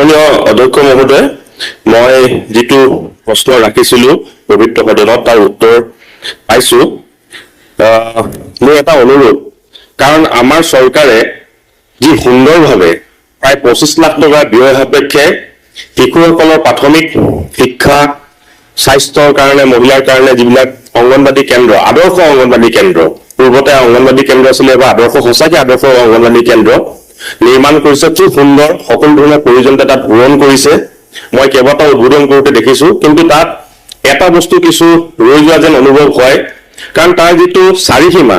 মাননীয় অধ্যক্ষ মহোদয়, মই যেটো প্ৰশ্ন ৰাখিছিলো পবিত্ৰ সদনত তাৰ উত্তৰ পাইছো। মোৰ এটা অনুৰোধ, কাৰণ আমাৰ চৰকাৰে যি সুন্দৰভাৱে প্ৰায় 25 লাখ টকা ব্যয় সাপেক্ষে শিশুসকলৰ প্ৰাথমিক শিক্ষা, স্বাস্থ্যৰ কাৰণে, মহিলাৰ কাৰণে যিবিলাক অংগনবাদী কেন্দ্ৰ, আদৰ্শ অংগনবাদী কেন্দ্ৰ, পূৰ্বতে অংগনবাদী কেন্দ্ৰ আছিলে বা আদৰ্শ, সঁচাকৈ আদৰ্শ অংগনবাদী কেন্দ্ৰ নিৰ্মাণ কৰিছে। খুব সুন্দৰ, সকলো ধৰণৰ প্ৰয়োজনীয়তা তাত পূৰণ কৰিছে। মই কেইবাটাও উদ্বোধন কৰোঁতে দেখিছো, কিন্তু তাত এটা বস্তু কিছু ৰৈ যোৱা যেন অনুভৱ হয়, কাৰণ তাৰ যিটো চাৰিসীমা,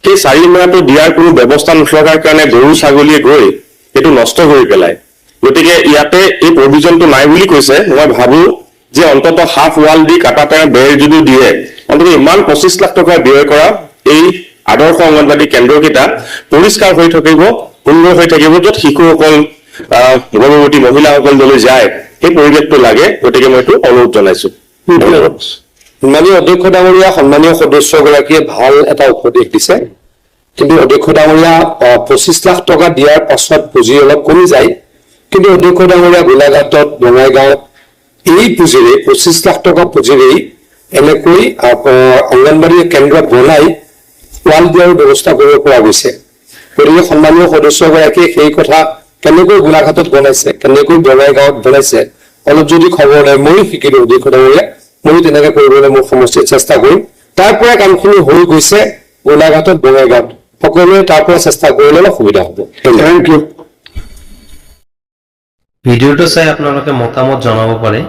সেই চাৰিসীমাটো দিয়াৰ কোনো ব্যৱস্থা নথকাৰ কাৰণে গৰু ছাগলীয়ে গৈ সেইটো নষ্ট কৰি পেলায়। গতিকে ইয়াতে এই প্ৰভিজনটো নাই বুলি কৈছে। মই ভাবো যে অন্তত হাফ ৱাল দি কাটা পেৰা বেৰ যদি দিয়ে, অন্তত ইমান 25 লাখ টকা ব্যয় কৰা এই আদৰ্শ অংগনবাদী কেন্দ্ৰকেইটা পৰিষ্কাৰ হৈ থাকিব, সুন্দৰ হৈ থাকিব, য'ত শিশুসকল, গৰ্ভৱতী মহিলাসকল যদি যায় সেই পৰিৱেশটো লাগে। গতিকে মই এইটো অনুৰোধ জনাইছো। সন্মানীয় অধ্যক্ষ ডাঙৰীয়া, সন্মানীয় সদস্যগৰাকীয়ে ভাল এটা উপদেশ দিছে, কিন্তু অধ্যক্ষ ডাঙৰীয়া 25 লাখ টকা দিয়াৰ পাছত পুঁজি অলপ কমি যায়। কিন্তু অধ্যক্ষ ডাঙৰীয়া গোলাঘাটত, বঙাইগাঁৱত এই পুঁজিৰে 25 লাখ টকা পুঁজিৰেই এনেকৈ অংগনবাড়ী কেন্দ্ৰ বনাই ৱাল দিয়াৰ ব্যৱস্থা কৰিব পৰা গৈছে। গতিকে সন্মানীয় সদস্যগৰাকীয়ে সেই কথা কেনেকৈ গোলাঘাটত বনাইছে, কেনেকৈ বঙাইগাঁৱত বনাইছে, অলপ যদি খবৰ নাই, ময়ো শিকিলো অধ্যক্ষ ডাঙৰীয়া, ময়ো তেনেকে কৰিবলৈ মোৰ সমষ্টিত চেষ্টা কৰিম। তাৰ পৰা কামখিনি হৈ গৈছে গোলাঘাটত, বঙাইগাঁৱত, সকলোৱে তাৰ পৰা চেষ্টা কৰিলে অলপ সুবিধা হ'ব। ভিডিঅ'টো চাই আপোনালোকে মতামত জনাব পাৰে।